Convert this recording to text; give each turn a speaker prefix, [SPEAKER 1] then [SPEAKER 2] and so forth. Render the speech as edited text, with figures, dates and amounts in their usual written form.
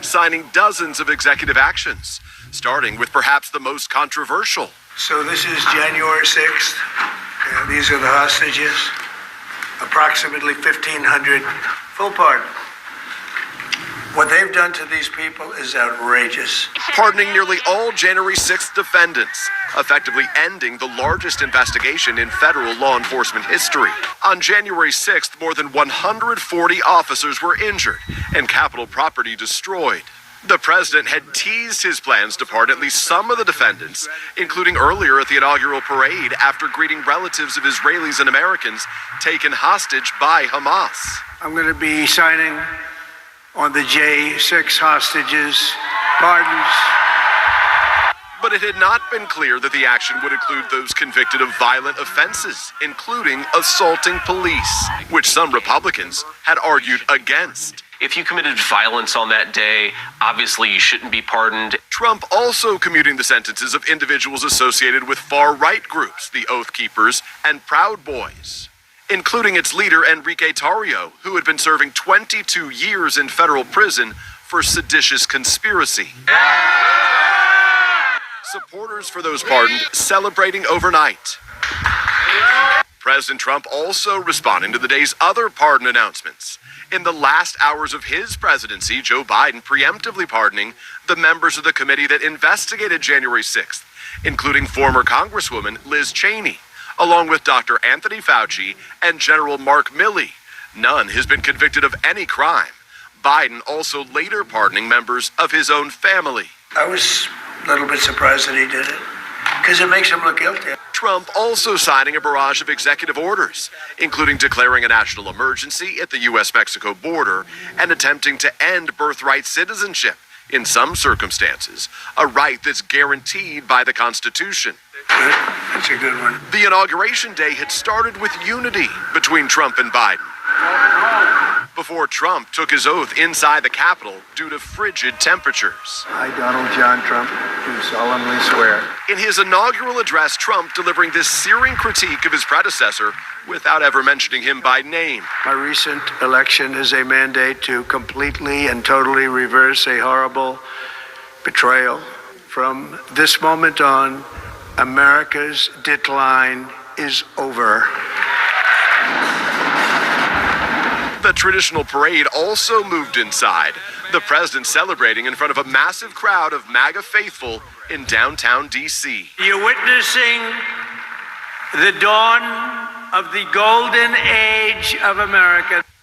[SPEAKER 1] signing dozens of executive actions, starting with perhaps the most controversial.
[SPEAKER 2] So this is January 6th. These are the hostages. Approximately 1,500. Full pardon. What they've done to these people is outrageous.
[SPEAKER 1] Pardoning nearly all January 6th defendants, effectively ending the largest investigation in federal law enforcement history. On January 6th, more than 140 officers were injured and Capitol property destroyed. The president had teased his plans to pardon at least some of the defendants, including earlier at the inaugural parade after greeting relatives of Israelis and Americans taken hostage by Hamas.
[SPEAKER 2] I'm going to be signing on the J6 hostages pardons.
[SPEAKER 1] But it had not been clear that the action would include those convicted of violent offenses, including assaulting police, which some Republicans had argued against.
[SPEAKER 3] If you committed violence on that day, obviously you shouldn't be pardoned.
[SPEAKER 1] Trump also commuting the sentences of individuals associated with far-right groups, the Oath Keepers and Proud Boys, including its leader Enrique Tarrio, who had been serving 22 years in federal prison for seditious conspiracy. Supporters for those pardoned celebrating overnight. President Trump also responding to the day's other pardon announcements. In the last hours of his presidency, Joe Biden preemptively pardoning the members of the committee that investigated January 6th, including former Congresswoman Liz Cheney, along with Dr. Anthony Fauci and General Mark Milley. None has been convicted of any crime. Biden also later pardoning members of his own family.
[SPEAKER 2] I was a little bit surprised that he did it, because it makes him look guilty.
[SPEAKER 1] Trump also signing a barrage of executive orders, including declaring a national emergency at the U.S.-Mexico border and attempting to end birthright citizenship in some circumstances, a right that's guaranteed by the Constitution.
[SPEAKER 2] Good. That's a good one.
[SPEAKER 1] The Inauguration Day had started with unity between Trump and Biden, before Trump took his oath inside the Capitol due to frigid temperatures.
[SPEAKER 2] I, Donald John Trump, do solemnly swear.
[SPEAKER 1] In his inaugural address, Trump delivering this searing critique of his predecessor without ever mentioning him by name.
[SPEAKER 2] My recent election is a mandate to completely and totally reverse a horrible betrayal. From this moment on, America's decline is over.
[SPEAKER 1] The traditional parade also moved inside, the president celebrating in front of a massive crowd of MAGA faithful in downtown D.C.
[SPEAKER 2] You're witnessing the dawn of the golden age of America.